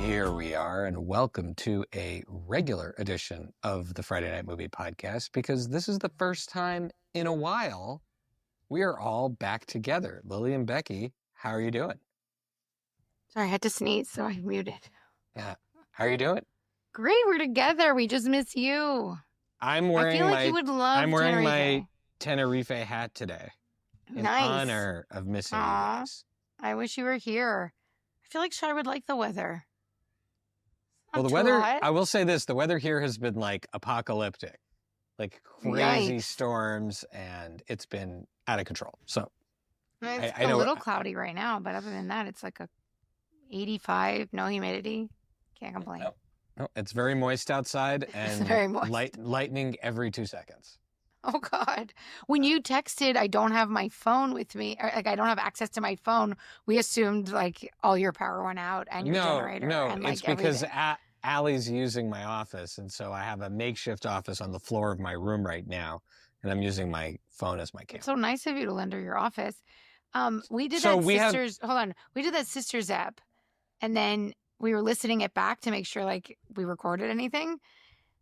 Here we are, and welcome to a regular edition of the Friday Night Movie Podcast, because this is the first time in a while we are all back together. Lily and Becky, how are you doing? Sorry, I had to sneeze, so I muted. Yeah. How are you doing? Great, we're together. We just miss you. I'm wearing you would love my Tenerife hat today in honor of missing you guys. I wish you were here. I feel like Shai would like the weather. Well, the weather, I will say this, the weather here has been like apocalyptic, like crazy storms, and it's been out of control. So it's a little cloudy right now, but other than that, it's like a 85, no humidity. Can't complain. No, it's very moist outside and it's very moist. Lightning every 2 seconds. Oh, God. When you texted, I don't have my phone with me, or like I don't have access to my phone, we assumed like all your power went out and your generator. No, and, it's because Allie's using my office, and so I have a makeshift office on the floor of my room right now, and I'm using my phone as my camera. It's so nice of you to lend her your office. We did we did that Sisters app, and then we were listening it back to make sure like we recorded anything.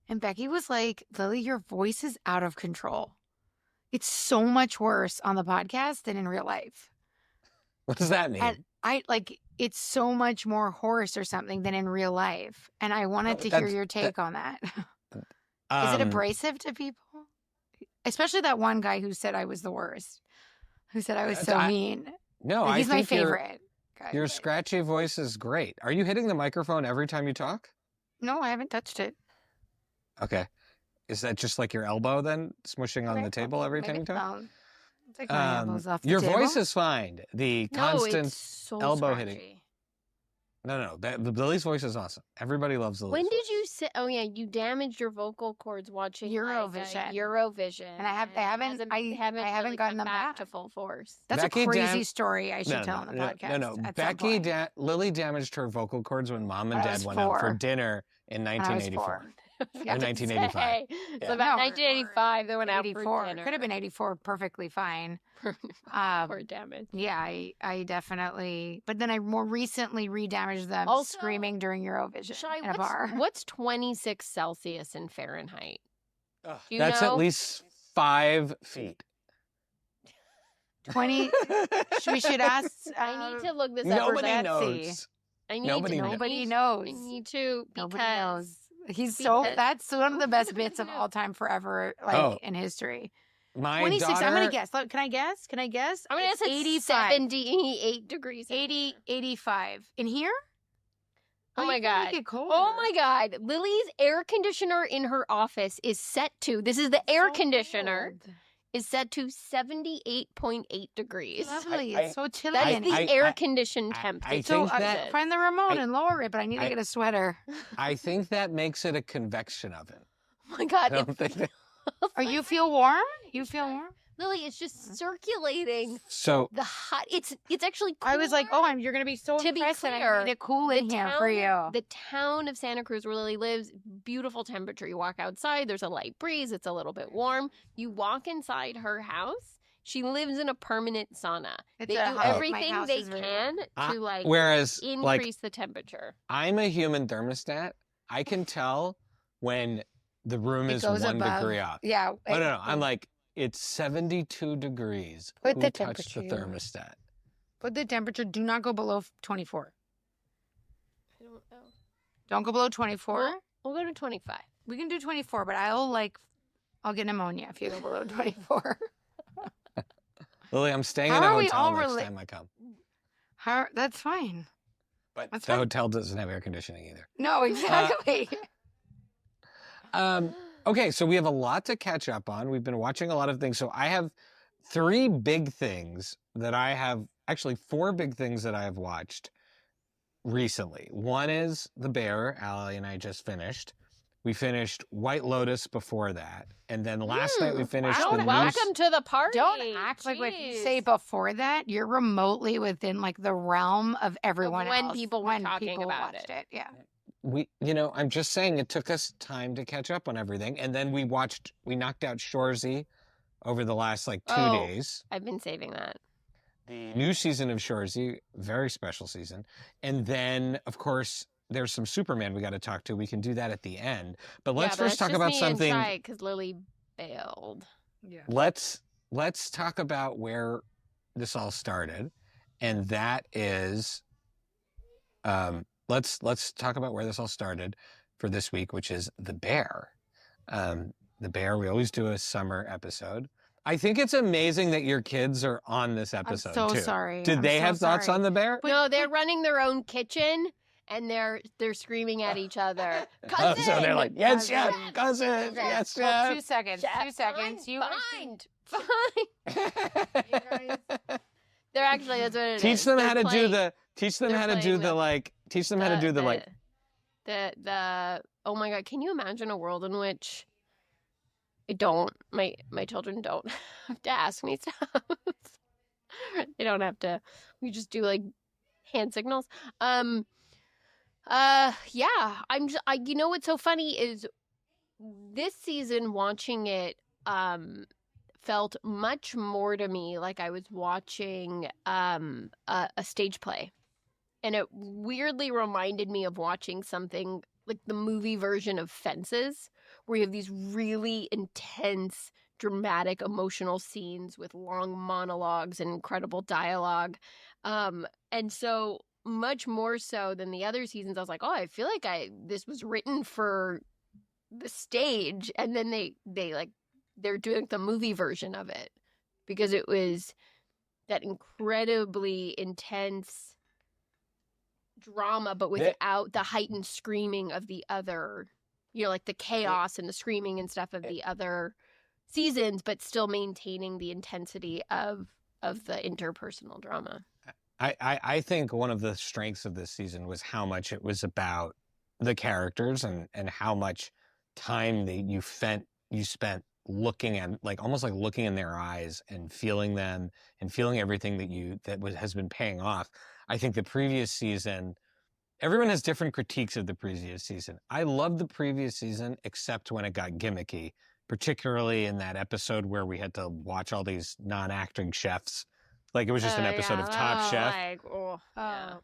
And Becky was like, Lily, your voice is out of control. It's so much worse on the podcast than in real life. What does that mean? And it's so much more hoarse or something than in real life. And I wanted to hear your take on that. Is it abrasive to people? Especially that one guy who said I was the worst. Who said I was so mean. No, he's my favorite. Your scratchy voice is great. Are you hitting the microphone every time you talk? No, I haven't touched it. Okay. Is that just like your elbow then, smushing on the table every time you talk? Take my elbows off the your table. Voice is fine. The constant it's so elbow scratchy. hitting. No. Lily's voice is awesome. Everybody loves Lily's When voice. did you say? Oh yeah, you damaged your vocal cords watching Eurovision. Eurovision, and I haven't gotten them back to full force. That's Becky a crazy story. I should tell on the podcast. No. Becky, Lily damaged her vocal cords when Mom and Dad went out for dinner in 1984. In 1985. So about 1985, they went out for dinner. Could have been 84 perfectly fine. For damage. Yeah, I definitely. But then I more recently re-damaged them screaming during Eurovision Shai, in a bar. What's 26 Celsius in Fahrenheit? That's at least 5 feet. 20. We should ask. I need to look this up. Nobody knows. Nobody knows. I need to. Nobody knows. That's one of the best bits of all time forever, in history. My 26, daughter... I'm going to guess. Can I guess? I'm going to guess 78 degrees. 85. In here? Oh my God. Make it colder. Oh my God. Lily's air conditioner in her office is set to, this is the air conditioner, is set to 78.8 degrees. Lovely. It's so chilly. That's the air-conditioned temperature. Find the remote and lower it, but I need to get a sweater. I think that makes it a convection oven. Oh my God. I don't think that... You feel warm? You feel warm? Lily, it's just circulating. So the hot. It's actually cooler. I was like, you're going to be so impressed. I need it cool in here for you. The town of Santa Cruz where Lily lives, beautiful temperature. You walk outside, there's a light breeze, it's a little bit warm. You walk inside her house, she lives in a permanent sauna. They do everything they can to increase the temperature. I'm a human thermostat. I can tell when the room is 1 degree off. Yeah. No. I'm like, it's 72 degrees. Put the touched the thermostat? Put the temperature. Do not go below 24. I don't know. Don't go below 24. We'll go to 25. We can do 24, but I'll get pneumonia if you go below 24. Lily, I'm staying in a hotel next time I come. That's fine. But the hotel doesn't have air conditioning either. No, exactly. Okay, so we have a lot to catch up on. We've been watching a lot of things. So I have 3 big things that I have, actually 4 big things that I have watched recently. One is The Bear, Allie and I just finished. We finished White Lotus before that. And then last night we finished Welcome to the party. Don't act like when you say before that, you're remotely within like the realm of everyone else. When people were talking about it. Yeah. I'm just saying it took us time to catch up on everything. And then we knocked out Shoresy over the last 2 days. I've been saving that. The new season of Shoresy, very special season. And then, of course, there's some Superman we got to talk to. We can do that at the end. But let's first talk about something. Because Lily bailed. Yeah. Let's talk about where this all started, and that is, let's talk about where this all started for this week, which is The Bear. The Bear. We always do a summer episode. I think it's amazing that your kids are on this episode too. I'm so sorry. Did they have thoughts on The Bear? No, they're running their own kitchen and they're screaming at each other. Cousin! So they're like, yes, chef, cousin, yes, chef. Well, 2 seconds. Chef, 2 seconds. Fine. They're actually, that's what it teach is. Them how to playing. do the. Teach them how to do the like. Teach them how to do the like. Oh my God! Can you imagine a world in which my children don't have to ask me stuff. They don't have to. We just do like hand signals. Yeah. You know what's so funny is this season watching it felt much more to me like I was watching a stage play, and it weirdly reminded me of watching something like the movie version of Fences, where you have these really intense, dramatic, emotional scenes with long monologues and incredible dialogue. And so much more so than the other seasons, I was like, oh, I feel like this was written for the stage. And then they're doing the movie version of it because it was that incredibly intense drama, but without the heightened screaming of the other, like the chaos and the screaming and stuff of the other seasons, but still maintaining the intensity of the interpersonal drama. I think one of the strengths of this season was how much it was about the characters and how much time you spent looking at, almost like looking in their eyes and feeling them and feeling everything has been paying off. I think the previous season, everyone has different critiques of the previous season. I loved the previous season, except when it got gimmicky, particularly in that episode where we had to watch all these non-acting chefs. Like it was just an episode of Top Chef.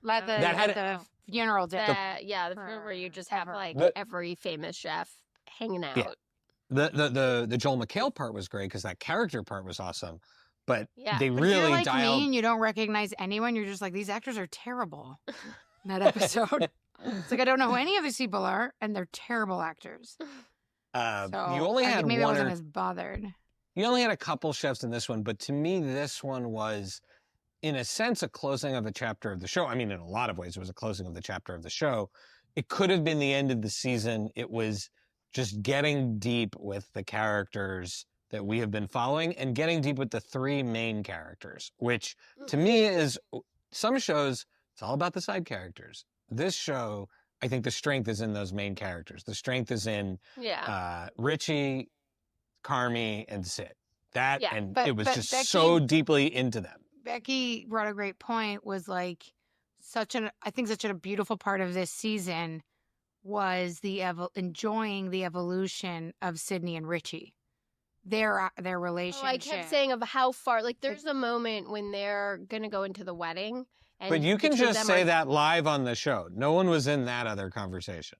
Like the funeral dinner. The funeral where you just have every famous chef hanging out. Yeah. The Joel McHale part was great because that character part was awesome. But they really if you're like dialed. Me and you don't recognize anyone. You're just like, these actors are terrible. In that episode, it's like I don't know who any of these people are, and they're terrible actors. So you only had maybe I wasn't as bothered. You only had a couple chefs in this one, but to me, this one was, in a sense, a closing of a chapter of the show. I mean, in a lot of ways, it was a closing of the chapter of the show. It could have been the end of the season. It was just getting deep with the characters that we have been following and getting deep with the three main characters, which to me is, some shows, it's all about the side characters. This show, I think the strength is in those main characters. The strength is in Richie, Carmy, and Sid. It was just Becky, so deeply into them. Becky brought a great point, was like such a beautiful part of this season was enjoying the evolution of Sydney and Richie. Their relationship. I kept saying of how far, there's a moment when they're going to go into the wedding. But you can just say that live on the show. No one was in that other conversation.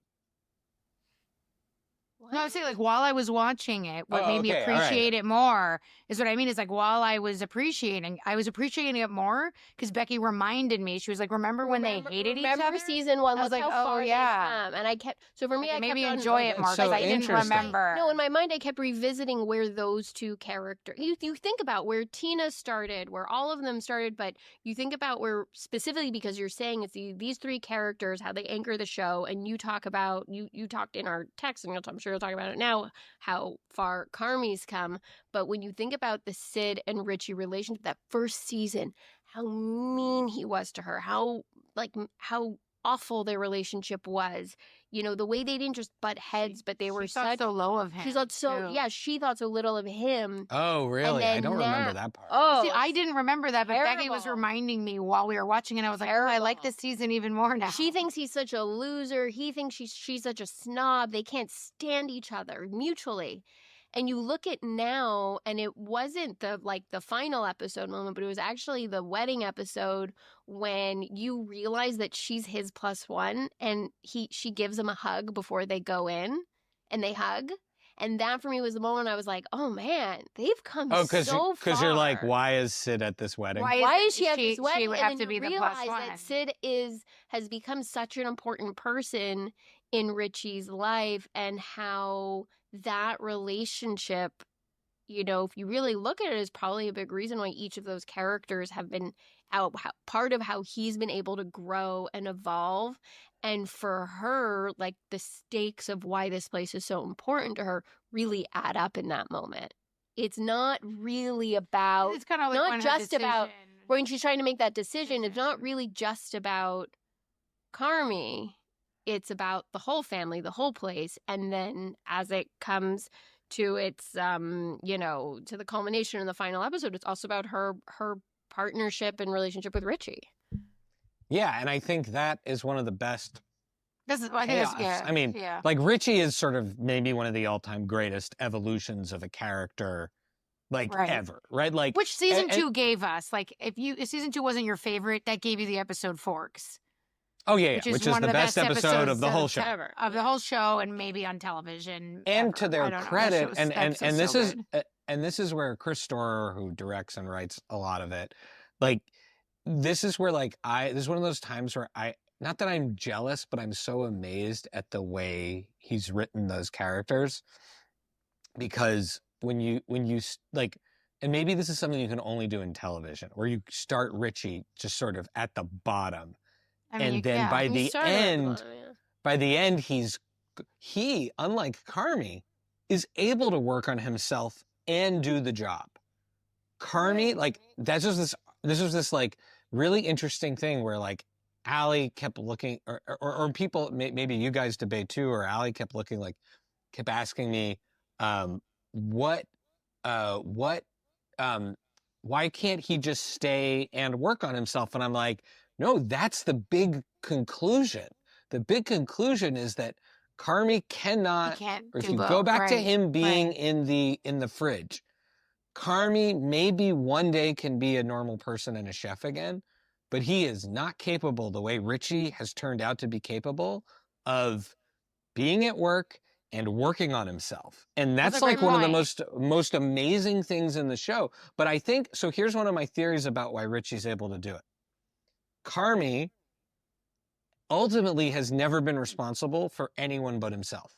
No, I was saying, while I was watching it, what made me appreciate it more is what I mean is, while I was appreciating it more because Becky reminded me. She was like, remember when they hated each other? Remember season 1? I was like, how far they've come. And I kept, so for me, I maybe kept enjoy it more because I didn't remember. No, in my mind, I kept revisiting where those two characters, you think about where Tina started, where all of them started, but you think about where, specifically because you're saying it's these three characters, how they anchor the show, and you talk about, you talked in our text, and I'm sure you'll talk about it now, how far Carmy's come. But when you think about the Sid and Richie relationship, that first season, how mean he was to her, how awful their relationship was. The way they didn't just butt heads, but they were thought so low of him. She thought she thought so little of him. Oh, really? I don't remember that part. Oh, see, I didn't remember that, but Becky was reminding me while we were watching, and I was like, I like this season even more now. She thinks he's such a loser. He thinks she's such a snob. They can't stand each other mutually. And you look at now, and it wasn't the final episode moment, but it was actually the wedding episode when you realize that she's his +1, and she gives him a hug before they go in, and they hug. And that for me was the moment I was like, oh man, they've come so far. Because you're like, why is Sid at this wedding? Why is she at this wedding? She would have to be the +1. That Sid has become such an important person in Richie's life, and how that relationship, if you really look at it, is probably a big reason why each of those characters have been part of how he's been able to grow and evolve. And for her, like, the stakes of why this place is so important to her really add up in that moment. It's not really about, it's kind of like not just about when she's trying to make that decision. It's not really just about Carmy. It's about the whole family, the whole place. And then as it comes to its, to the culmination in the final episode, it's also about her partnership and relationship with Richie. Yeah, and I think that is one of the best payoffs. Yeah, I mean, like, Richie is sort of maybe one of the all-time greatest evolutions of a character, ever, right? Like, which season 2 gave us. Like, if season 2 wasn't your favorite, that gave you the episode Forks. Oh yeah, which is the best episode of the whole show. Of the whole show, and maybe on television. And ever. To their credit, and this is where Chris Storer, who directs and writes a lot of it, like, this is where, like, this is one of those times where not that I'm jealous, but I'm so amazed at the way he's written those characters. Because when you like, and maybe this is something you can only do in television, where you start Richie just sort of at the bottom. And then by the end, he, unlike Carmy, is able to work on himself and do the job. Carmy, like, this was this like really interesting thing where, like, Allie kept looking, or people, maybe you guys debate too, or Allie kept looking, like, kept asking me, why can't he just stay and work on himself? And I'm like, no, that's the big conclusion. The big conclusion is that Carmy cannot, or if you go back to him being in the fridge, Carmy maybe one day can be a normal person and a chef again, but he is not capable, the way Richie has turned out to be capable, of being at work and working on himself. And that's like one of the most amazing things in the show. But I think, so here's one of my theories about why Richie's able to do it. Carmy ultimately has never been responsible for anyone but himself.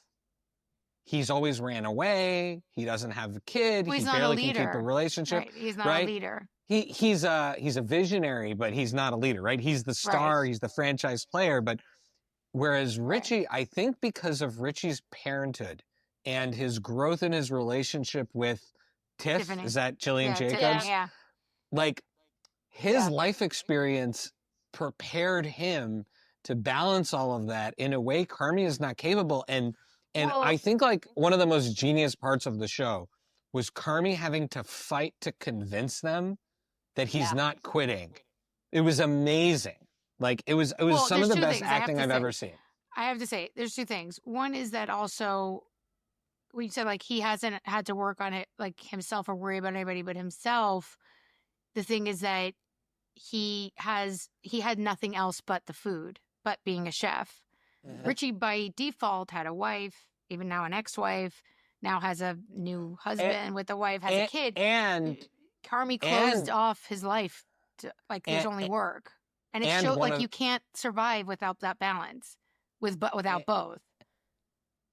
He's always ran away. He doesn't have a kid. Well, he barely can keep a relationship. Right. He's not a leader. He's a visionary, but he's not a leader, right? He's the star. Right. He's the franchise player. But whereas Richie, I think because of Richie's parenthood and his growth in his relationship with Tiffany. Is that Jillian Jacobs? Yeah. Like, his life experience prepared him to balance all of that in a way Carmy is not capable. And I think, like, one of the most genius parts of the show was Carmy having to fight to convince them that he's not quitting. It was amazing. Like, it was some of the best acting I've ever seen. I have to say, there's two things. One is that also, we said, like, he hasn't had to work on it, like, himself, or worry about anybody but himself. The thing is that he had nothing else but the food, but being a chef. Mm-hmm. Richie, by default, had a wife, even now an ex-wife, now has a new husband with a wife, has a kid. And Carmy closed off his life to, like, there's only work. And it showed, like, you can't survive without that balance, without both.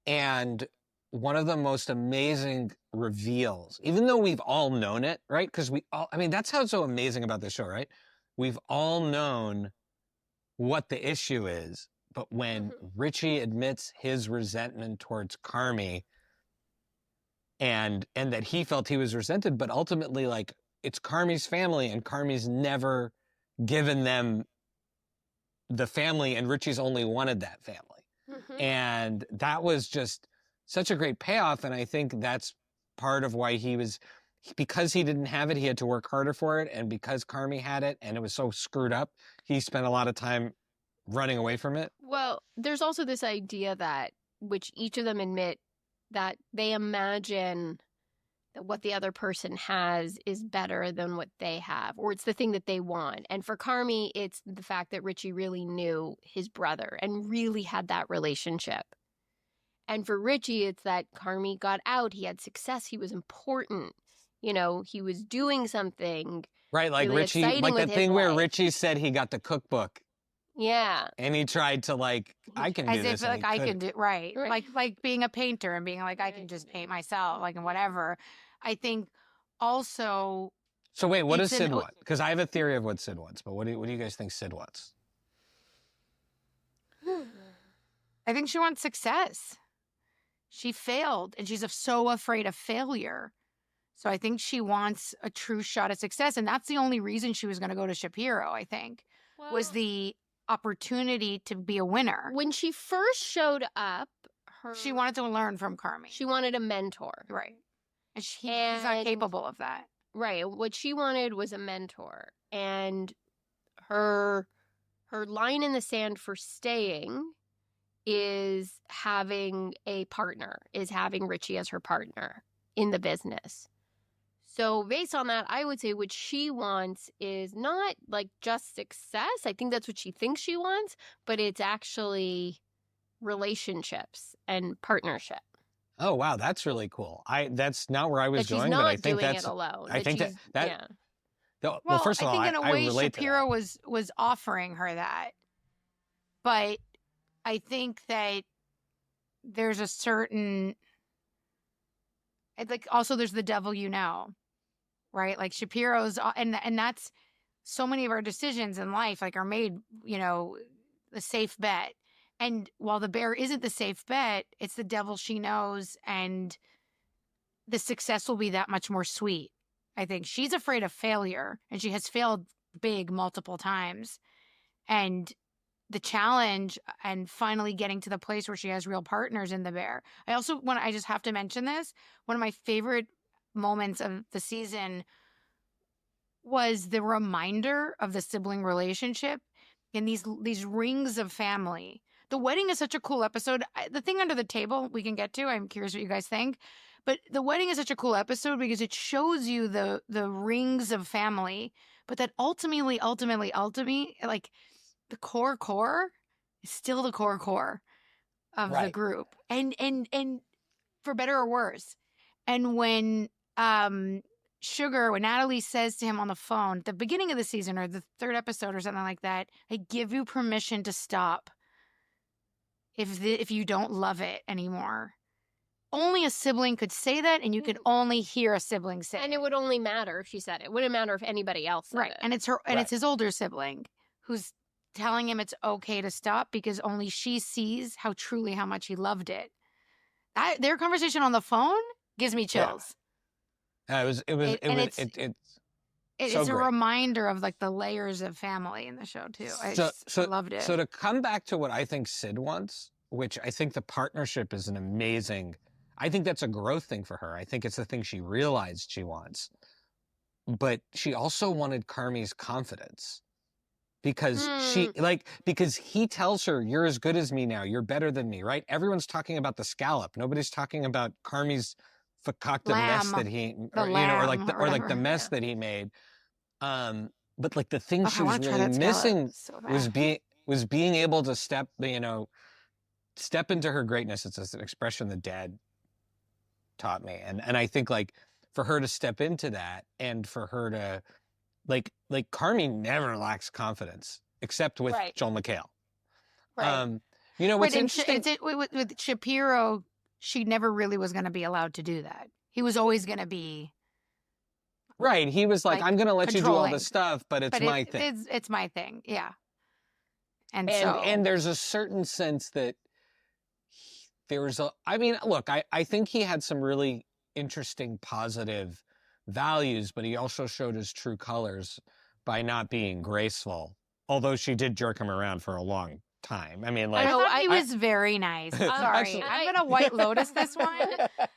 And one of the most amazing reveals, even though we've all known it, right? Because that's how it's so amazing about this show, right? We've all known what the issue is, but when Richie admits his resentment towards Carmy, and that he felt he was resented, but ultimately, like, it's Carmy's family, and Carmy's never given them the family, and Richie's only wanted that family. Mm-hmm. And that was just such a great payoff, and I think that's part of why because he didn't have it, he had to work harder for it, and because Carmy had it, and it was so screwed up, he spent a lot of time running away from it. Well, there's also this idea that, which each of them admit, that they imagine that what the other person has is better than what they have, or it's the thing that they want. And for Carmy, it's the fact that Richie really knew his brother and really had that relationship. And for Richie, it's that Carmy got out. He had success. He was important. You know, he was doing something. Right, like really Richie, like the thing where Richie said he got the cookbook. Yeah. And he tried to I can do this. As if like I can do, right. Like being a painter and being like, I can just paint myself, like, and whatever. I think also. So wait, what does Sid want? Because I have a theory of what Sid wants, but what do you guys think Sid wants? I think she wants success. She failed and she's so afraid of failure. So I think she wants a true shot at success. And that's the only reason she was going to go to Shapiro, I think, was the opportunity to be a winner. When she first showed up, she wanted to learn from Carmy. She wanted a mentor. Right. And she's not capable of that. Right. What she wanted was a mentor. And her line in the sand for staying is having a partner, is having Richie as her partner in the business. So based on that, I would say what she wants is not like just success. I think that's what she thinks she wants, but it's actually relationships and partnership. Oh, wow. That's really cool. That's not where I was going, but I think that's... She's not doing it alone. I think that yeah. Well, first of all, I think in a way relate Shapiro was offering her that. But I think that there's a certain... Like, also there's the devil you know, right? Like Shapiro's, and that's so many of our decisions in life, like, are made, you know, the safe bet. And while the bear isn't the safe bet, it's the devil she knows, and the success will be that much more sweet. I think she's afraid of failure, and she has failed big multiple times. And the challenge and finally getting to the place where she has real partners in the bear. I just have to mention this. One of my favorite moments of the season was the reminder of the sibling relationship in these rings of family. The wedding is such a cool episode. The thing under the table we can get to, I'm curious what you guys think, but the wedding is such a cool episode because it shows you the rings of family, but that ultimately, like, the core is still the core of the group. And for better or worse. And when Sugar, when Natalie says to him on the phone at the beginning of the season or the third episode or something like that, I give you permission to stop if you don't love it anymore. Only a sibling could say that, and you could only hear a sibling say it. And it would only matter if she said it. It wouldn't matter if anybody else said it. And it's his older sibling who's telling him it's okay to stop because only she sees how much he loved it. Their conversation on the phone gives me chills. Yeah. It's a reminder of, like, the layers of family in the show too. I loved it. So to come back to what I think Sid wants, which I think the partnership is I think that's a growth thing for her. I think it's the thing she realized she wants. But she also wanted Carmy's confidence. Because because he tells her, you're as good as me now. You're better than me, right? Everyone's talking about the scallop. Nobody's talking about Carmy's fakakta mess that he, or the mess that he made. But like the thing she was really missing was being able to step into her greatness. It's an expression that Dad taught me, and I think, like, for her to step into that, and for her to like Carmy never lacks confidence, except with Joel McHale. Right. What's interesting with Shapiro, she never really was going to be allowed to do that. He was always going to be right. He was like, I'm going to let you do all this stuff, but it's my thing. It's my thing. Yeah. And there's a certain sense that I think he had some really interesting, positive values, but he also showed his true colors by not being graceful. Although she did jerk him around for a long time. I mean, like, I thought he was very nice. Sorry, I'm gonna White Lotus this one.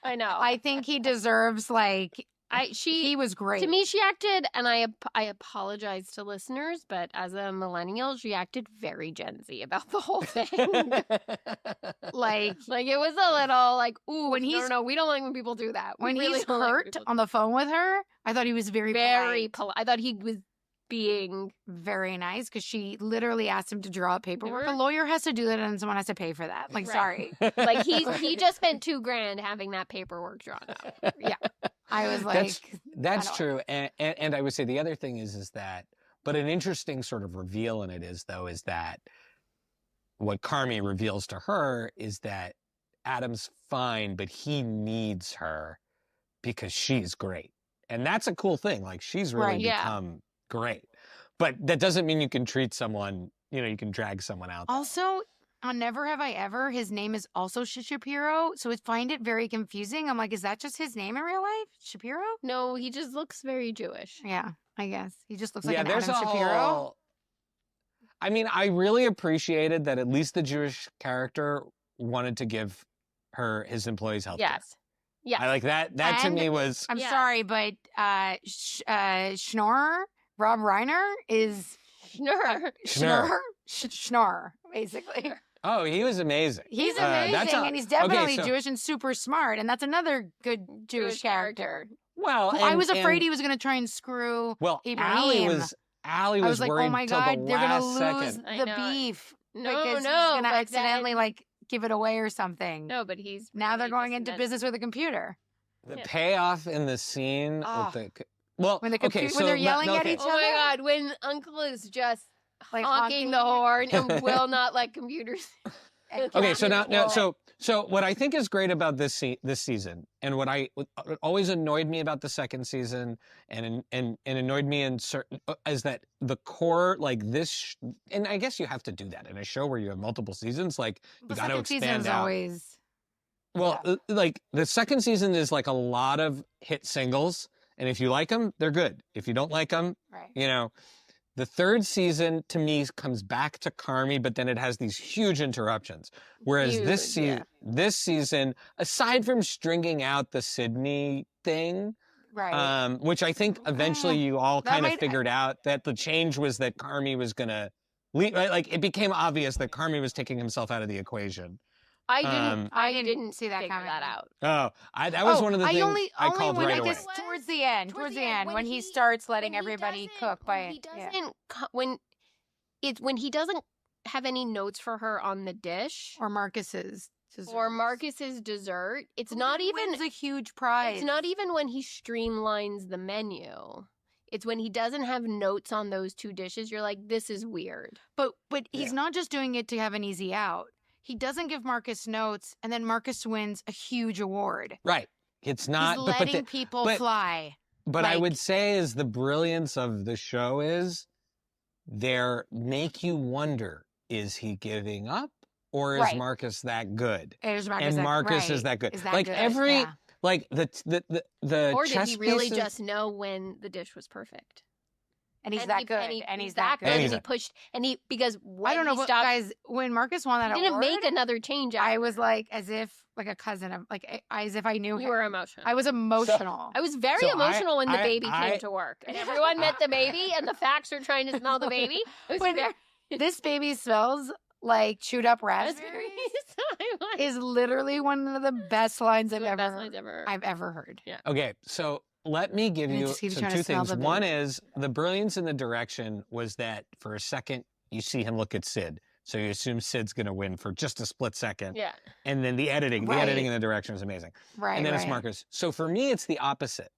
I know. I think he deserves, like, He was great. To me, she acted, and I apologize to listeners, but as a millennial, she acted very Gen Z about the whole thing. like it was a little like, ooh, when no, we don't like when people do that. When he's hurt on the phone with her, I thought he was very polite. I thought he was being very nice because she literally asked him to draw up paperwork. A lawyer has to do that and someone has to pay for that. Like, sorry. Like he just spent $2,000 having that paperwork drawn up. Yeah. I was like, that's true. And I would say the other thing is that, but an interesting sort of reveal in it is that what Carmi reveals to her is that Adam's fine, but he needs her because she's great. And that's a cool thing. Like, she's really become great. But that doesn't mean you can treat someone, you can drag someone out. Also, on Never Have I Ever, his name is also Shapiro. So I find it very confusing. I'm like, is that just his name in real life? Shapiro? No, he just looks very Jewish. Yeah, I guess. He just looks like an Adam Shapiro. I mean, I really appreciated that at least the Jewish character wanted to give his employees health care. Yes. Yeah. I like that. That to me was... I'm sorry, but Schnorr, Rob Reiner is... Schnorr, basically. Oh, he was amazing. He's amazing, and he's definitely Jewish and super smart, and that's another good Jewish character. Well, I was afraid he was going to try and screw Ibrahim. Allie was like, worried oh my God, they're going to lose the beef. No, he's going to accidentally, give it away or something. No, but now they're going into business with a computer. The payoff in the scene with when they're yelling at each other. Oh my God, when Uncle is just honking the horn and will not let computers. Okay, so what I think is great about this season, and what always annoyed me about the second season, and annoyed me in certain, is that the core, like this, and I guess you have to do that in a show where you have multiple seasons. Like, you got to expand out. Like the second season is like a lot of hit singles, and if you like them, they're good. If you don't like them, The third season, to me, comes back to Carmi, but then it has these huge interruptions. Whereas this season, aside from stringing out the Sydney thing, which I think eventually you all kind of figured out that the change was that Carmi was going to leave. Like, it became obvious that Carmi was taking himself out of the equation. I didn't see that coming out. That was one of the things I called right away. Towards the end, when he starts letting everybody cook when he doesn't have any notes for her on the dish or Marcus's dessert. It's not even a huge prize. It's not even when he streamlines the menu. It's when he doesn't have notes on those two dishes. You're like, this is weird. But he's not just doing it to have an easy out. He doesn't give Marcus notes, and then Marcus wins a huge award. Right. It's not... He's letting people fly. But I would say is the brilliance of the show is they make you wonder, is he giving up? Or is Marcus that good? Marcus is that good. Like good? Like the or did he really just know when the dish was perfect? And he's that good. And he's that good. And he pushed. Because when I don't know, guys. When Marcus won that award, didn't make another change. I was like, as if like a cousin of as if I knew him. You were emotional. I was emotional. I was very emotional when the baby came to work, and everyone met the baby, and the facts were trying to smell the baby. This baby smells like chewed up raspberries. Is literally one of the best lines I've ever heard. Yeah. Okay, so. Let me give you two things. One is the brilliance in the direction was that for a second you see him look at Sid. So you assume Sid's going to win for just a split second. Yeah. And then the editing in the direction is amazing. Right. And then it's Marcus. So for me, it's the opposite.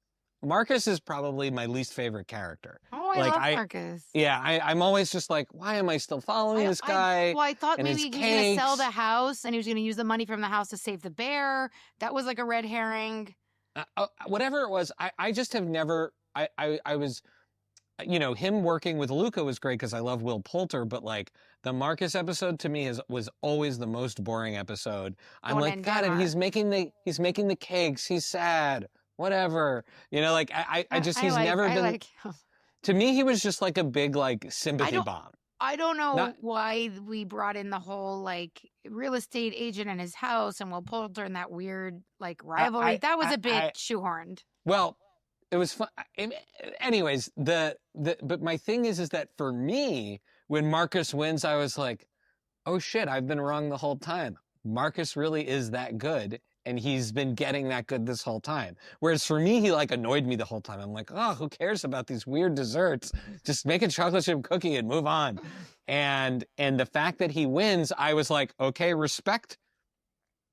Marcus is probably my least favorite character. Oh, I love Marcus. Yeah, I'm always just like, why am I still following this guy? I thought maybe he was going to sell the house and he was going to use the money from the house to save the bear. That was like a red herring. Whatever it was, I just have never, I was, him working with Luca was great because I love Will Poulter, but like the Marcus episode to me was always the most boring episode. I'm like, God, and he's making the cakes. He's sad, whatever. He's never been, to me, he was just like a big like sympathy bomb. I don't know why we brought in the whole like real estate agent in his house and Will Poulter and that weird like rivalry. That was a bit shoehorned. Well, It was fun. Anyways, but my thing is that for me, when Marcus wins, I was like, oh shit, I've been wrong the whole time. Marcus really is that good. And he's been getting that good this whole time. Whereas for me, he like annoyed me the whole time. I'm like, oh, who cares about these weird desserts? Just make a chocolate chip cookie and move on. And the fact that he wins, I was like, okay, respect.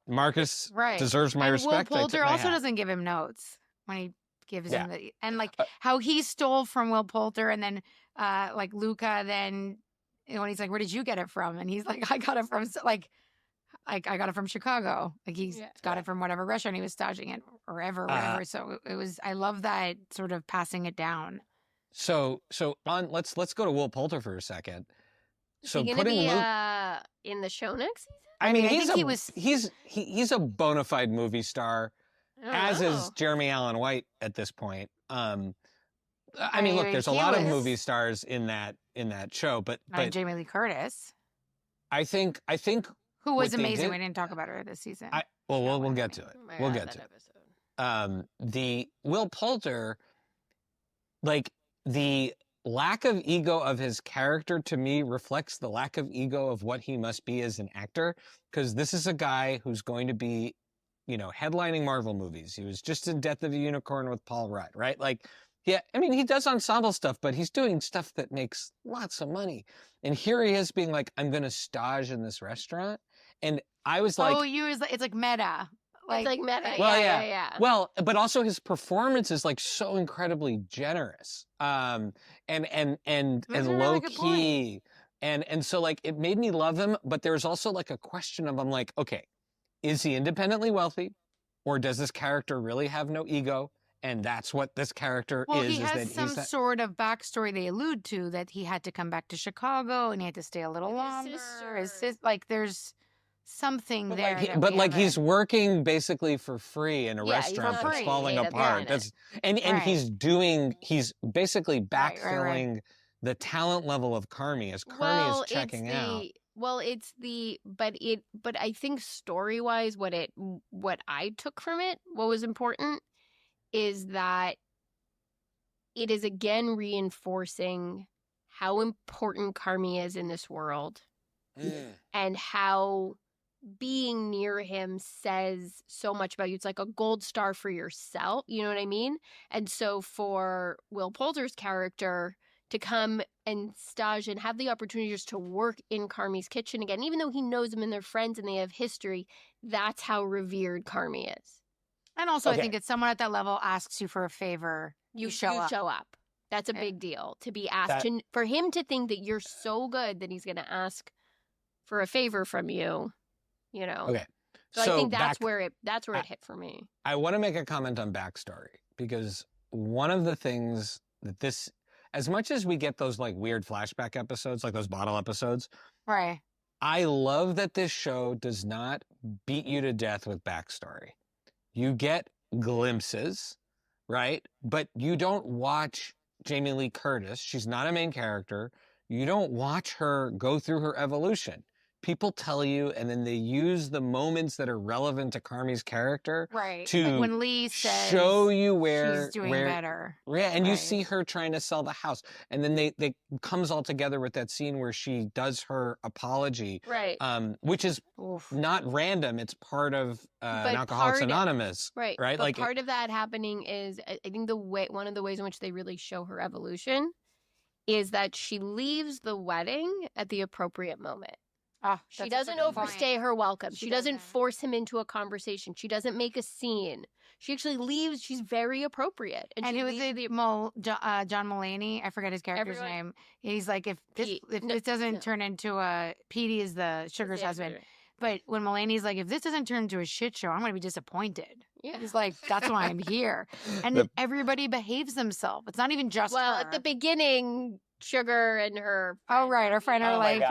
Marcus deserves my respect. Will Poulter also doesn't give him notes when he gives him and like how he stole from Will Poulter, and then like Luca, then when he's like, where did you get it from? And he's like, I got it from I got it from Chicago. Like he's got it from whatever restaurant he was staging at or whatever. So it was, I love that sort of passing it down. So let's go to Will Poulter for a second. So is he gonna be in the show next season? I mean, he's a bona fide movie star, as is Jeremy Allen White at this point. I mean, look, there's a lot of movie stars in that show, but Jamie Lee Curtis. I think who was amazing. We didn't talk about her this season. We'll get to it. We'll get to it. The Will Poulter, like the lack of ego of his character to me reflects the lack of ego of what he must be as an actor. Because this is a guy who's going to be, headlining Marvel movies. He was just in Death of a Unicorn with Paul Rudd, right? Like, yeah, I mean, he does ensemble stuff, but he's doing stuff that makes lots of money. And here he is being like, I'm going to stage in this restaurant. And I was like... it's like meta. It's like meta. Well, yeah. Well, but also his performance is like so incredibly generous. And low key. And so like it made me love him, but there's also like a question of, I'm like, okay, is he independently wealthy? Or does this character really have no ego? And that's what this character is. He has some sort of backstory they allude to, that he had to come back to Chicago and he had to stay a little longer. His sister. Like there's something there. He's working basically for free in a restaurant that's falling apart. He's basically backfilling the talent level of Carmy as Carmy is checking out. But I think story-wise, what I took from it, what was important, is that it is again reinforcing how important Carmy is in this world, and how being near him says so much about you. It's like a gold star for yourself. You know what I mean? And so for Will Poulter's character to come and stage and have the opportunity just to work in Carmy's kitchen again, even though he knows them and they're friends and they have history, that's how revered Carmy is. And also, I think it's someone at that level asks you for a favor, you show up. That's a big deal, to be asked. For him to think that you're so good that he's going to ask for a favor from you, Okay. So I think that's where it hit for me. I want to make a comment on backstory, because one of the things that as much as we get those like weird flashback episodes, like those bottle episodes, right? I love that this show does not beat you to death with backstory. You get glimpses, right? But you don't watch Jamie Lee Curtis. She's not a main character. You don't watch her go through her evolution. People tell you, and then they use the moments that are relevant to Carmy's character to like when Lee says show you where she's doing better. Yeah, and you see her trying to sell the house, and then they comes all together with that scene where she does her apology, which is not random. It's part of Alcoholics Anonymous, right? But like part of that happening is, I think one of the ways in which they really show her evolution is that she leaves the wedding at the appropriate moment. She doesn't overstay her welcome. She doesn't force him into a conversation. She doesn't make a scene. She actually leaves. She's very appropriate. And who was John Mulaney? I forget his character's name. He's like, if this doesn't turn into Petey is the Sugar's husband. But when Mulaney's like, if this doesn't turn into a shit show, I'm going to be disappointed. Yeah. He's like, that's why I'm here. And everybody behaves themselves. It's not even just her. At the beginning, Sugar and her friend. Her friend are like,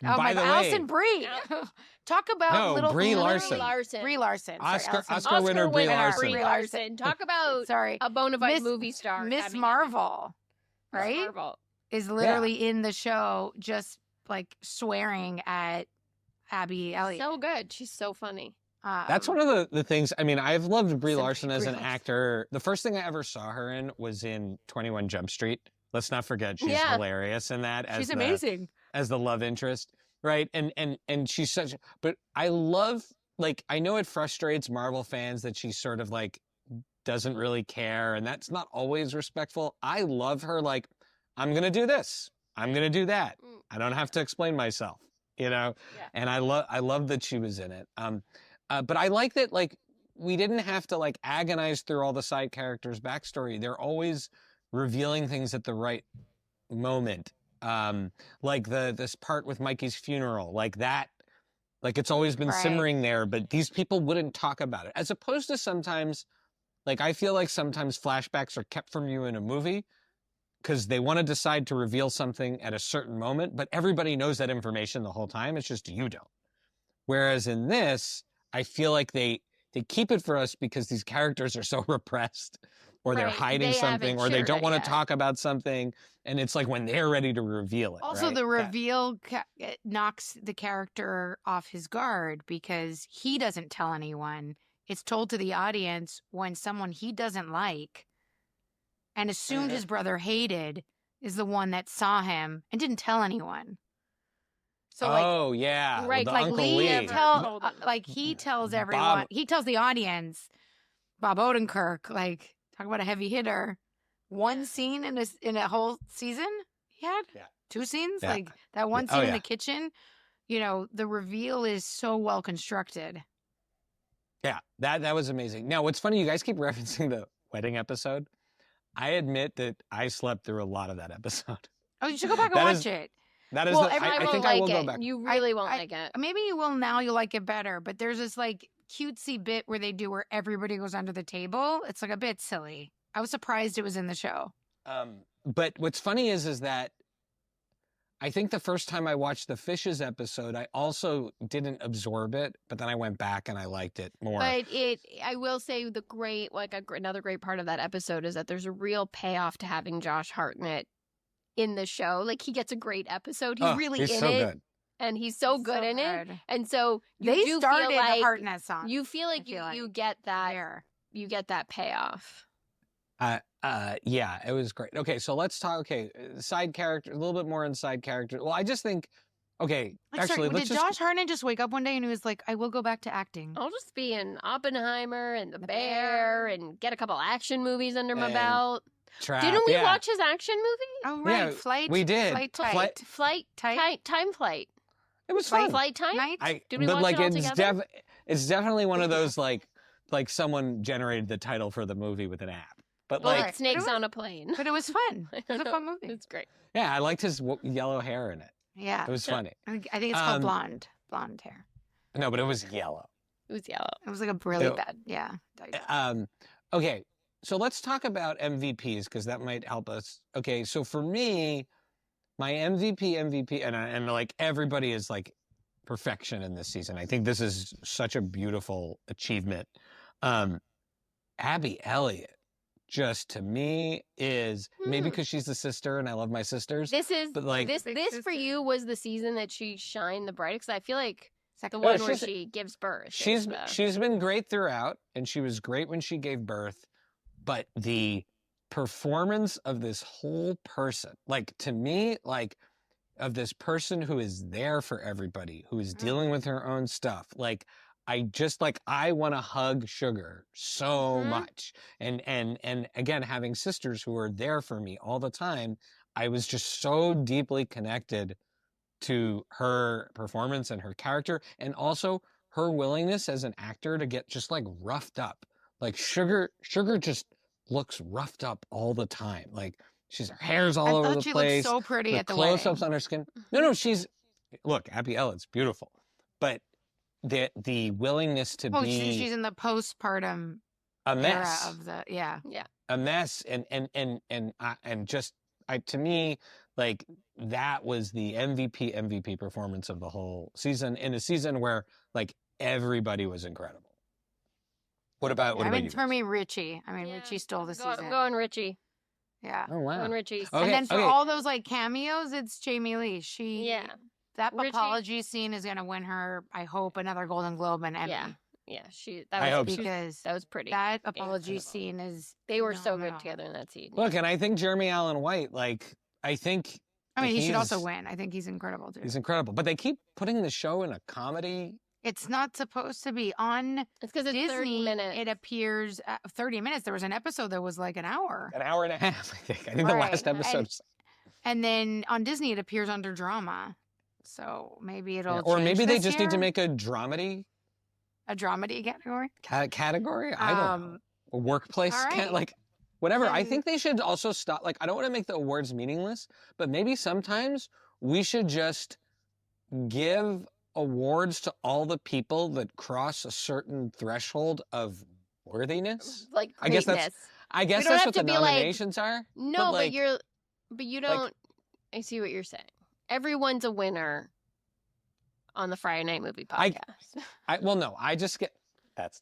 Alison Brie. Talk about Brie Larson. Brie Larson. Oscar winner Brie Larson. Talk about a bona fide movie star. Miss Marvel, right? Miss Marvel is literally in the show, just like swearing at Abby Elliott. So good. She's so funny. That's one of the things. I mean, I've loved Brie Larson as an actor. The first thing I ever saw her in was in 21 Jump Street. Let's not forget she's hilarious in that. She's amazing as the love interest, right? And she's such. But I love, like, I know it frustrates Marvel fans that she's sort of like doesn't really care, and that's not always respectful. I love her. Like, I'm gonna do this. I'm gonna do that. I don't have to explain myself, you know. Yeah. And I love that she was in it. But I like that, like, we didn't have to, like, agonize through all the side characters' backstory. They're always revealing things at the right moment. Like this part with Mikey's funeral, like that, like it's always been simmering there, but these people wouldn't talk about it. As opposed to sometimes, like, I feel like sometimes flashbacks are kept from you in a movie because they want to decide to reveal something at a certain moment, but everybody knows that information the whole time. It's just you don't. Whereas in this, I feel like they keep it for us because these characters are so repressed, or they're hiding something, or they don't want to talk about something. And it's like when they're ready to reveal it. Also, the reveal knocks the character off his guard because he doesn't tell anyone. It's told to the audience when someone he doesn't like and assumed his brother hated is the one that saw him and didn't tell anyone. So, like, yeah, right? Like Lee he tells everyone. He tells the audience. Bob Odenkirk, like, talk about a heavy hitter. One scene in a whole season he had. Yeah. 2 scenes, like that one scene in the kitchen. You know, the reveal is so well constructed. Yeah, that was amazing. Now, what's funny, you guys keep referencing the wedding episode. I admit that I slept through a lot of that episode. Oh, you should go back and watch it. That is, I think I will go back. You really won't like it. Maybe you will now. You'll like it better. But there's this like cutesy bit where they do where everybody goes under the table. It's like a bit silly. I was surprised it was in the show. But what's funny is that I think the first time I watched the Fishes episode, I also didn't absorb it, but then I went back and I liked it more. But I will say another great part of that episode is that there's a real payoff to having Josh Hartnett in the show. Like, he gets a great episode. He's really in so it. Good. And he's so good in it. And so they started the Hartnett song. You feel like you get that you get that payoff. Yeah, it was great. Okay, so let's talk. Okay, side character, a little bit more on side character. Well, I just think, okay, did Josh Hartnett just wake up one day and he was like, "I will go back to acting. I'll just be in Oppenheimer and The Bear and get a couple action movies under my belt." Didn't we watch his action movie? Oh right, yeah, Flight. We did. Time Flight. It was fun. Flight Time. Did we watch it all together? It's definitely one of those like someone generated the title for the movie with an app. But like snakes on a plane. But it was fun. It was a fun movie. It's great. Yeah, I liked his yellow hair in it. Yeah, it was funny. I think it's called blonde hair. No, but it was yellow. It was yellow. It was like a really bad. Yeah. Okay, so let's talk about MVPs because that might help us. Okay, so for me, my MVP, and like everybody is like perfection in this season. I think this is such a beautiful achievement. Abby Elliott, just to me is maybe because she's the sister and I love my sisters. This for you was the season that she shined the brightest. I feel like the one where she gives birth. She's been great throughout, and she was great when she gave birth. But the performance of this whole person, like to me, like of this person who is there for everybody, who is dealing with her own stuff, like. I want to hug Sugar so much. And again, having sisters who are there for me all the time, I was just so deeply connected to her performance and her character, and also her willingness as an actor to get just like roughed up. Like Sugar just looks roughed up all the time. Like her hair's all over the place. She looked so pretty at the wedding. Close-ups on her skin. No, look, Abby Elliott's beautiful. But the willingness to be she's in the postpartum a mess era of the a mess and just to me, like, that was the MVP performance of the whole season, in a season where like everybody was incredible. What about you? For me, Richie. Richie stole the season. I'm going Richie. Yeah. Oh wow. Going Richie. Okay, and then for all those like cameos, it's Jamie Lee. That Richie. apology scene is going to win her, I hope, another Golden Globe and Emmy. Yeah. That was pretty. That apology scene is. They were so good together in that scene. Look, and I think Jeremy Allen White, I mean, he should also win. I think he's incredible too. He's incredible, but they keep putting the show in a comedy. It's not supposed to be on. It's because it's Disney, 30 minutes. It appears 30 minutes. There was an episode that was like an hour. An hour and a half, I think. I think the last episode. And then on Disney, it appears under drama. So maybe it'll or maybe they just year. need to make a dramedy. A dramedy category? Category? I don't know. A workplace? Whatever. I think they should also stop. I don't want to make the awards meaningless, but maybe sometimes we should just give awards to all the people that cross a certain threshold of worthiness. Like I guess that's what the nominations are. No, but you don't. I see what you're saying. Everyone's a winner on the Friday Night Movie podcast. I just get that's.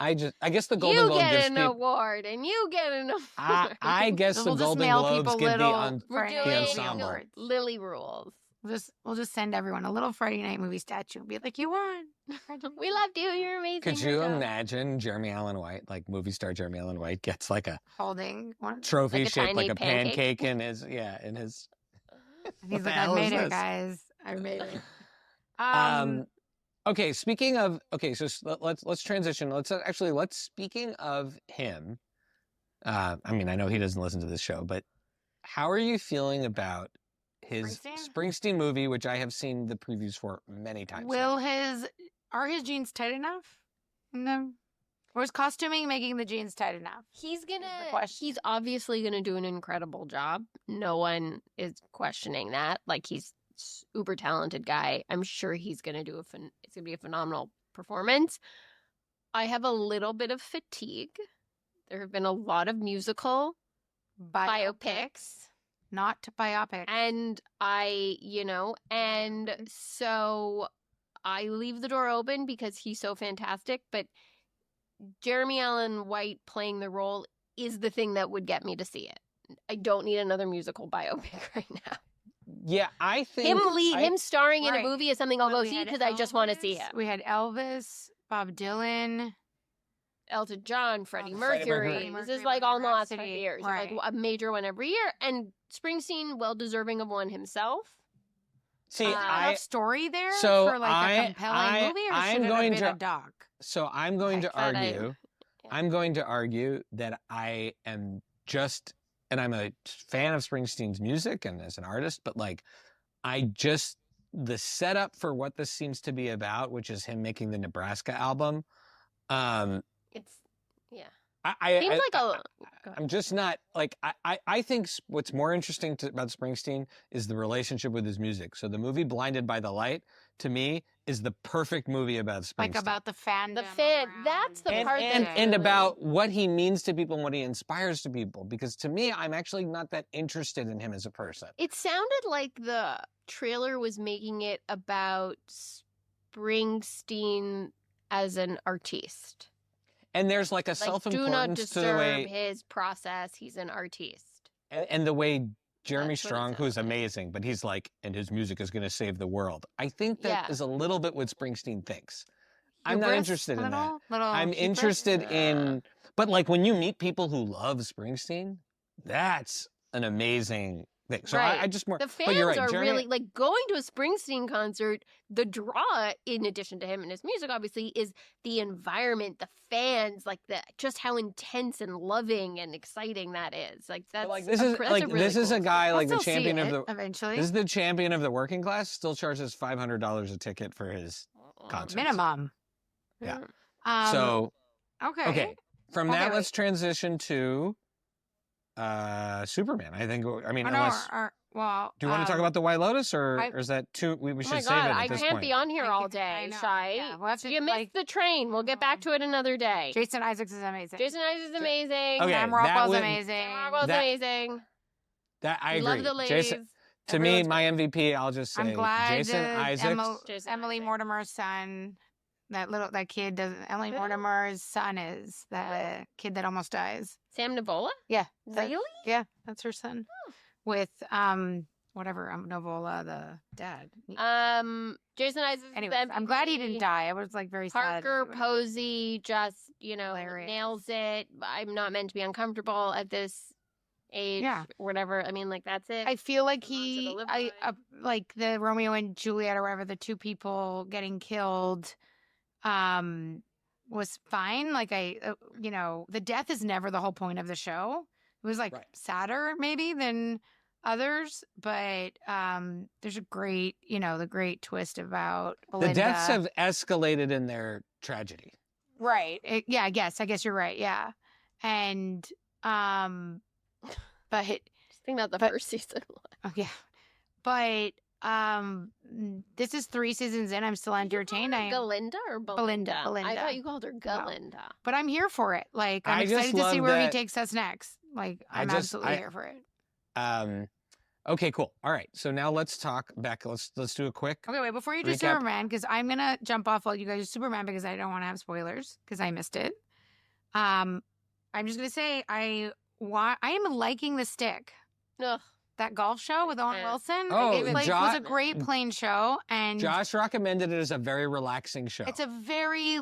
I guess the Golden Globe gives You get an award, and you get an award. I guess the Golden Globes give the ensemble. Lily rules. We'll just send everyone a little Friday Night Movie statue and be like, you won. We loved you. You're amazing. Could you imagine Jeremy Allen White, movie star Jeremy Allen White, gets a holding one trophy shaped like a pancake in his in his. And he's like, I made it, guys. I made it. Okay. Speaking of so let's transition. Speaking of him. I mean, I know he doesn't listen to this show, but how are you feeling about his Springsteen movie, which I have seen the previews for many times? Are his jeans tight enough? No. Or is costuming making the jeans tight enough? He's obviously gonna do an incredible job. No one is questioning that. He's uber talented guy. I'm sure he's gonna do it's gonna be a phenomenal performance. I have a little bit of fatigue. There have been a lot of musical biopics. Not biopic. And so I leave the door open because he's so fantastic, but Jeremy Allen White playing the role is the thing that would get me to see it. I don't need another musical biopic right now. Yeah, I think him starring in a movie is something I'll go see because I just want to see him. We had Elvis, Bob Dylan, Elton John, Freddie Mercury. This is all in the last 5 years. Right. A major one every year. And Springsteen, well deserving of one himself. See, enough story there for a compelling movie, or should it have been a doc? So I'm going to argue. I'm going to argue that I am just, and I'm a fan of Springsteen's music and as an artist, but the setup for what this seems to be about, which is him making the Nebraska album. I'm just not I think what's more interesting about Springsteen is the relationship with his music. So the movie Blinded by the Light, to me, is the perfect movie about Springsteen. About the fandom. That's the part and about what he means to people and what he inspires to people. Because to me, I'm actually not that interested in him as a person. It sounded like the trailer was making it about Springsteen as an artiste. And there's a self-importance do not to the way his process. He's an artiste, and the way Jeremy Strong, who's amazing, but he's and his music is going to save the world. I think that is a little bit what Springsteen thinks. I'm not interested in that. I'm interested in, but when you meet people who love Springsteen, that's an amazing thing. So I just more. The fans are really going to a Springsteen concert. The draw, in addition to him and his music, obviously, is the environment, the fans, just how intense and loving and exciting that is. This is a guy the champion of the eventually. This is the champion of the working class. Still charges $500 a ticket for his concert. Minimum. Yeah. Okay. From that, let's transition to Superman. I think. I mean, unless. Do you want to talk about the White Lotus, or is that too? We should save it at this point. I can't be on here all day, Shai. Yeah, you missed the train. We'll get back to it another day. Jason Isaacs is amazing. Okay, Sam Rockwell's amazing. That I agree. Love the ladies. Jason, to me, my MVP. I'll just say I'm glad Jason Isaacs. Emily Mortimer's son. That kid Emily Mortimer's son is the kid that almost dies. Sam Nivola? Yeah. Really? Yeah, that's her son. Oh. With whatever, Novola, the dad. Jason Isaacs. Anyways, I'm glad he didn't die. I was like very sad. Parker Posey just, Hilarious. nails it. I'm not meant to be uncomfortable at this age, whatever. I mean, like, that's it. I feel like like the Romeo and Juliet or whatever, the two people getting killed, was fine. Like the death is never the whole point of the show. It was like sadder maybe than others, but there's a great, the great twist about Belinda. The deaths have escalated in their tragedy. Right. I guess you're right. Yeah. And but just think about the first season. Oh yeah. But this is 3 seasons in. I'm still entertained. Galinda or Belinda? Belinda. I thought you called her Galinda. No. But I'm here for it. Like, I'm excited to see where he takes us next. Like, I'm absolutely here for it. Okay, cool. All right. So now let's talk back. Let's do a quick. Okay, wait, before you do Superman, because I'm gonna jump off while you guys do Superman because I don't want to have spoilers because I missed it. I'm just gonna say I am liking The Stick. Ugh. That golf show with Owen Wilson. Oh, it was a great plane show, and Josh recommended it as a very relaxing show. It's a very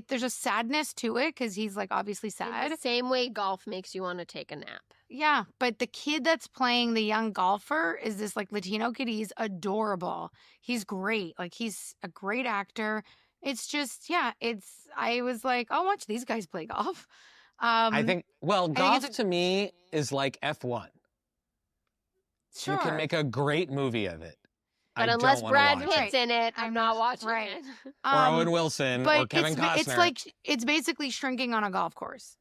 there's a sadness to it because he's like obviously sad. In the same way golf makes you want to take a nap. Yeah, but the kid that's playing the young golfer is this like Latino kid. He's adorable. He's great. Like he's a great actor. It's just I was like, I'll watch these guys play golf. I think golf to me is like F1. Sure. You can make a great movie of it. But unless Brad Pitt's in it, I'm not watching it. Or Owen Wilson or Kevin Costner. It's basically Shrinking on a golf course.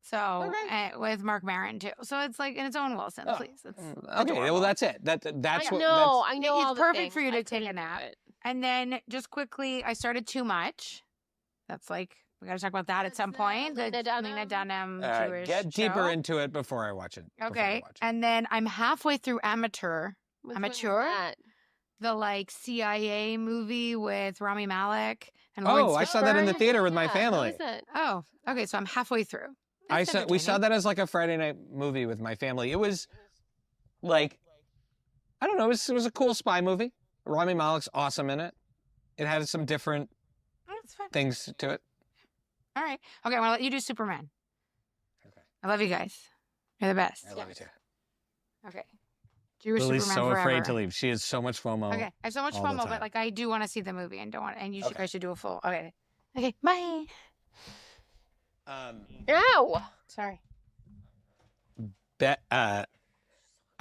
So with Mark Maron too. So it's like, and it's Owen Wilson. Please. It's adorable. Well that's it. That's I know. It's perfect for you to take a nap. And then just quickly, I started Too Much. That's like, we got to talk about that at some point. Lena Dunham Jewish get deeper into it before I watch it. Okay. And then I'm halfway through Amateur. The CIA movie with Rami Malek and Lawrence I saw that in the theater with my family. Oh, okay. So I'm halfway through. We saw that as like a Friday night movie with my family. It was like, I don't know, it was a cool spy movie. Rami Malek's awesome in it. It had some different things to it. All right. Okay, I'm going to let you do Superman. Okay. I love you guys. You're the best. I love you too. Okay. Jewish Lily's Superman so forever. afraid to leave. She has so much FOMO. Okay. I have so much FOMO, but like I do want to see the movie and you guys should do a full. Okay. Okay. Bye. Ow. Sorry. I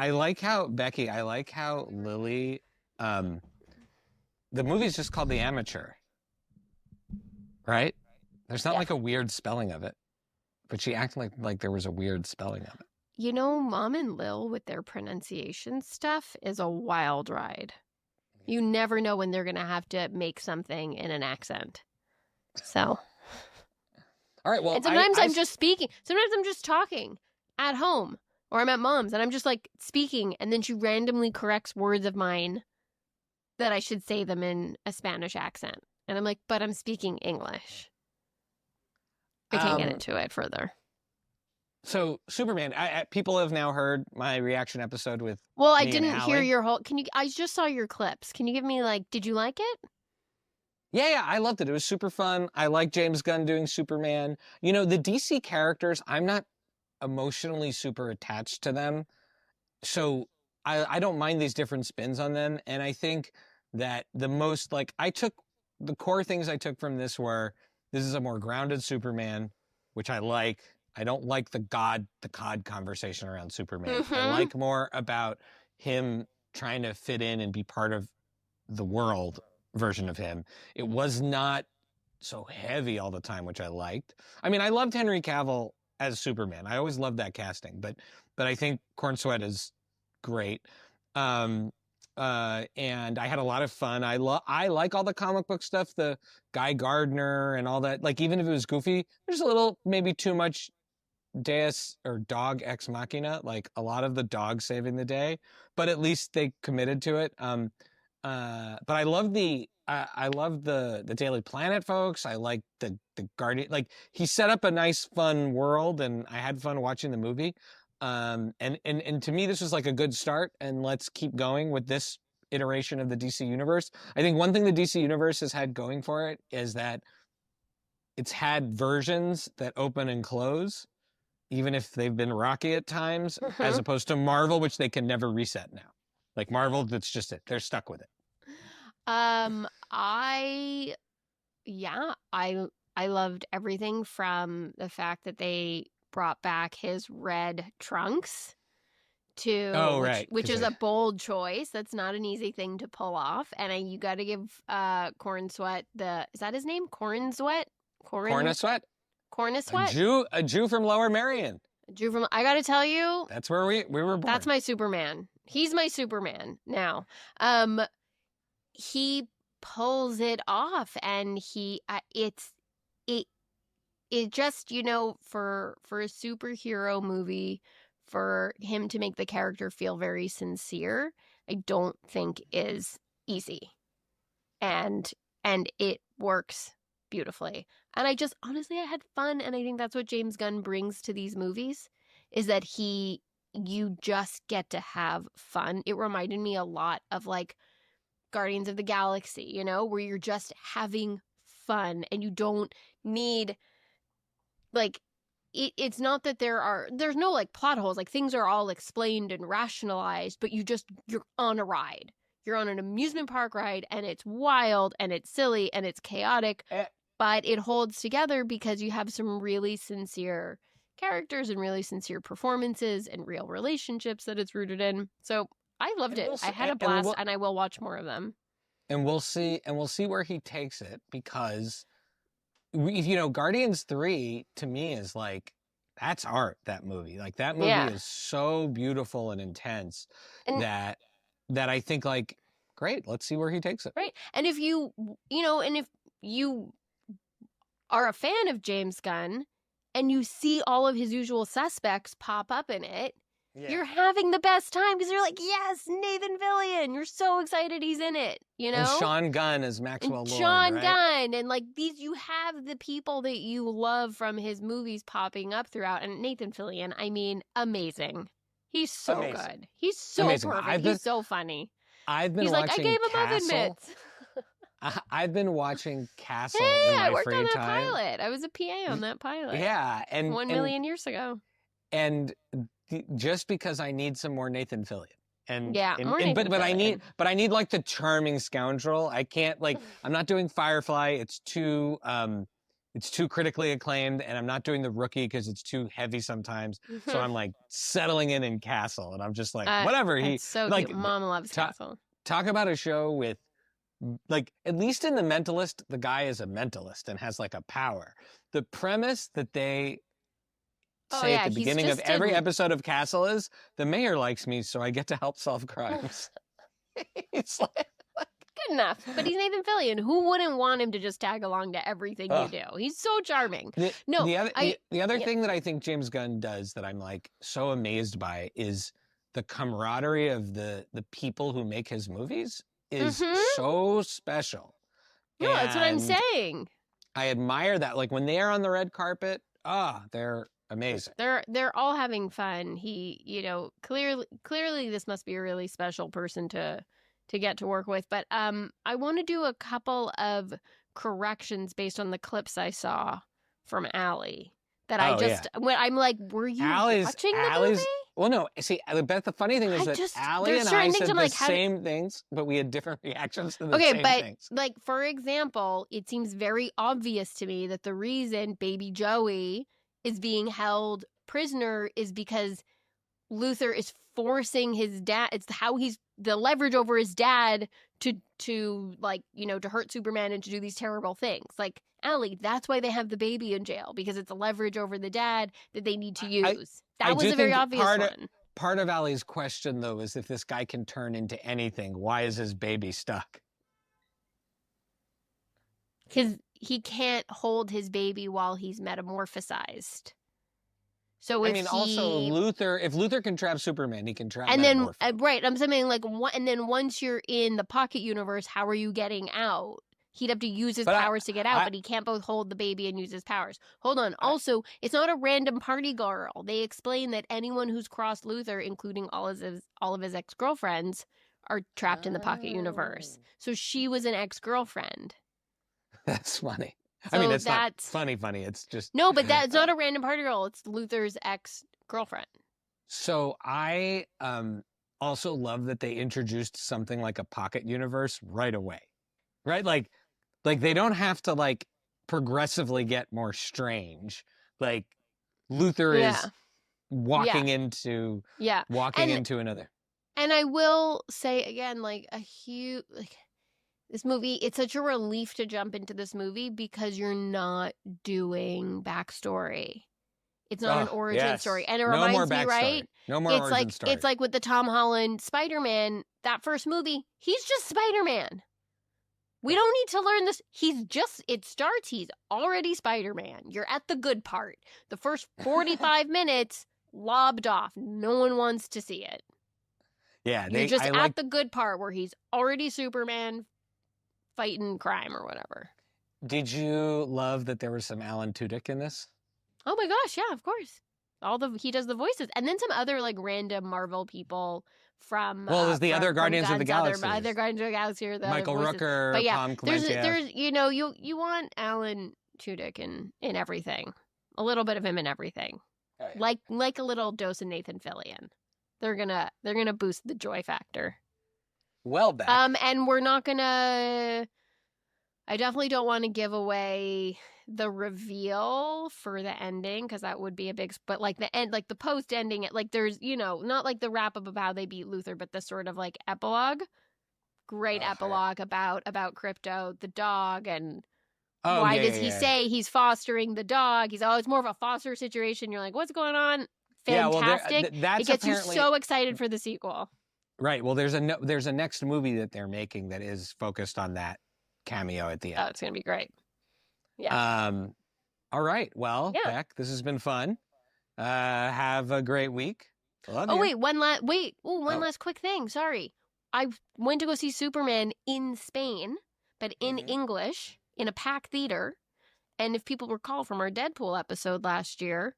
like how Lily, the movie's just called The Amateur. Right? There's not like a weird spelling of it, but she acted like there was a weird spelling of it. Mom and Lil with their pronunciation stuff is a wild ride. You never know when they're going to have to make something in an accent. So. All right, well, and sometimes I'm just speaking. Sometimes I'm just talking at home or I'm at mom's and I'm just like speaking and then she randomly corrects words of mine that I should say them in a Spanish accent. And I'm like, but I'm speaking English. I can't get into it further. So Superman, people have now heard my reaction episode with. Well, I didn't hear your whole. I just saw your clips. Can you give me did you like it? Yeah, I loved it. It was super fun. I like James Gunn doing Superman. The DC characters, I'm not emotionally super attached to them, so I don't mind these different spins on them. And I think that the most the core things I took from this were, this is a more grounded Superman, which I like. I don't like the COD conversation around Superman. Mm-hmm. I like more about him trying to fit in and be part of the world version of him. It was not so heavy all the time, which I liked. I mean, I loved Henry Cavill as Superman. I always loved that casting, but I think Corn Sweat is great. And I had a lot of fun. I like all the comic book stuff, the Guy Gardner and all that. Like, even if it was goofy, there's a little, maybe too much Deus or dog ex machina, like a lot of the dogs saving the day, but at least they committed to it. But I love the Daily Planet folks. I like the Guardian. Like, he set up a nice, fun world, and I had fun watching the movie. And to me, this was like a good start, and let's keep going with this iteration of the DC universe. I think one thing the DC universe has had going for it is that it's had versions that open and close, even if they've been rocky at times, as opposed to Marvel, which they can never reset now. Like Marvel, that's just it. They're stuck with it. I loved everything from the fact that they brought back his red trunks to which is a bold choice. That's not an easy thing to pull off. And you got to give Corn Sweat is that his name? Corn Sweat? Cornasweat? Cornasweat? A Jew from Lower Merion. I got to tell you, that's where we were born. That's my Superman. He's my Superman now. He pulls it off, and it just, for a superhero movie, for him to make the character feel very sincere, I don't think is easy. And it works beautifully. And I had fun, and I think that's what James Gunn brings to these movies, is that you just get to have fun. It reminded me a lot of like Guardians of the Galaxy, where you're just having fun, and you don't need like it's not that there's no like plot holes, like things are all explained and rationalized, but you're on a ride. You're on an amusement park ride, and it's wild and it's silly and it's chaotic, but it holds together because you have some really sincere characters and really sincere performances and real relationships that it's rooted in. So I loved it. I had a blast, and I will watch more of them. And we'll see where he takes it, because Guardians 3 to me is like, that's art, that movie. Like that movie is so beautiful and intense that I think like, great, let's see where he takes it. Right. And if you are a fan of James Gunn and you see all of his usual suspects pop up in it, you're having the best time, because you're like, yes, Nathan Fillion. You're so excited he's in it, And Sean Gunn as Maxwell Lord, Sean Gunn. And like you have the people that you love from his movies popping up throughout. And Nathan Fillion, I mean, amazing. He's so good. He's so perfect. He's so funny. He's like, I gave him other mitts. I've been watching Castle in my free time. I worked on that pilot. I was a PA on that pilot. Yeah. And 1 million years ago. And just because I need some more Nathan Fillion. But I need like the charming scoundrel. I can't I'm not doing Firefly. It's too critically acclaimed, and I'm not doing The Rookie because it's too heavy sometimes. So I'm like settling in Castle, and I'm just like, whatever. It's so cute. Mom loves Castle. Talk about a show with like, at least in The Mentalist, the guy is a mentalist and has like a power. The premise that they say at the beginning of every episode of Castle is, the mayor likes me, so I get to help solve crimes. It's like, good enough. But he's Nathan Fillion. Who wouldn't want him to just tag along to everything you do? He's so charming. The other thing that I think James Gunn does that I'm like so amazed by is the camaraderie of the people who make his movies is so special. No, that's what I'm saying. I admire that. Like when they are on the red carpet, they're amazing. They're all having fun. He, clearly this must be a really special person to get to work with. But I want to do a couple of corrections based on the clips I saw from Allie. That when I'm like, were you watching the movie? Well, no. See, Beth, the funny thing is that Allie and I said the same things, but we had different reactions to the same things. Like, for example, it seems very obvious to me that the reason Baby Joey is being held prisoner is because Luthor is forcing his dad. It's how he's the leverage over his dad to like, to hurt Superman and to do these terrible things. Like, Allie, that's why they have the baby in jail, because it's a leverage over the dad that they need to use. That was a very obvious one. Part of Allie's question, though, is if this guy can turn into anything, why is his baby stuck? Because he can't hold his baby while he's metamorphosized. So if also Luthor, if Luthor can trap Superman, he can trap. And then right, I'm saying like, and then once you're in the pocket universe, how are you getting out? He'd have to use his powers to get out, but he can't both hold the baby and use his powers. Hold on. Also, it's not a random party girl. They explain that anyone who's crossed Luther, including all of his ex-girlfriends, are trapped in the pocket universe. So she was an ex-girlfriend. That's funny. So I mean, it's not funny. It's just... No, but that's not a random party girl. It's Luther's ex-girlfriend. So I also love that they introduced something like a pocket universe right away. Right? Like they don't have to like progressively get more strange. Like Luther is walking into into another. And I will say again, this movie, it's such a relief to jump into this movie because you're not doing backstory. It's not an origin story. And it reminds me, right? No more origin story. It's like with the Tom Holland Spider-Man, that first movie, he's just Spider-Man. We don't need to learn this. He's already Spider-Man. You're at the good part. The first 45 minutes, lobbed off. No one wants to see it. Yeah. You're just at the good part where he's already Superman fighting crime or whatever. Did you love that there was some Alan Tudyk in this? Oh my gosh, yeah, of course. He does the voices. And then some other like random Marvel people from there's the other Guardians of the Galaxy. Other Guardians of the Galaxy or the Michael Rooker, but yeah, Tom Clancy. There's you want Alan Tudyk in everything. A little bit of him in everything. Oh, yeah. Like a little dose of Nathan Fillion. They're gonna boost the joy factor. Well, Beck. And we're not gonna. I definitely don't want to give away the reveal for the ending because that would be a big. But like the end, like the post ending, like there's not like the wrap up of how they beat Luther, but the sort of like epilogue. Great epilogue about Crypto, the dog, and why does he say he's fostering the dog? It's more of a foster situation. You're like, what's going on? Fantastic! It gets you so excited for the sequel. Right. Well, there's a next movie that they're making that is focused on that cameo at the end. Oh, it's gonna be great. Yeah. All right. Well, Beck, this has been fun. Have a great week. Love you. Wait, one last quick thing. Sorry. I went to go see Superman in Spain, but in English, in a packed theater. And if people recall from our Deadpool episode last year,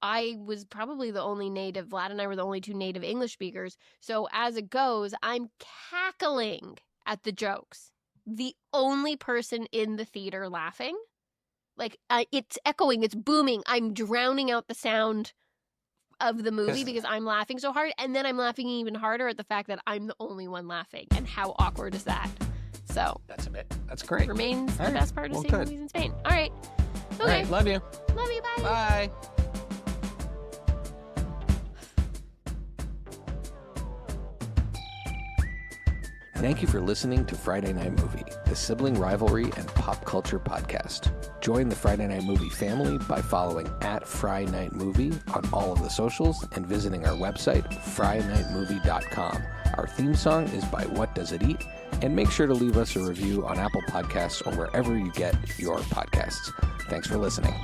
I was probably the only native. Vlad and I were the only two native English speakers. So as it goes, I'm cackling at the jokes. The only person in the theater laughing. Like, it's echoing, it's booming. I'm drowning out the sound of the movie because I'm laughing so hard. And then I'm laughing even harder at the fact that I'm the only one laughing. And how awkward is that? So. That's great. Remains the best part of seeing movies in Spain. All right. Okay. All right. Love you. Love you. Bye. Bye. Thank you for listening to Friday Night Movie, the sibling rivalry and pop culture podcast. Join the Friday Night Movie family by following @FryNightMovie on all of the socials and visiting our website, FryNightMovie.com. Our theme song is by What Does It Eat? And make sure to leave us a review on Apple Podcasts or wherever you get your podcasts. Thanks for listening.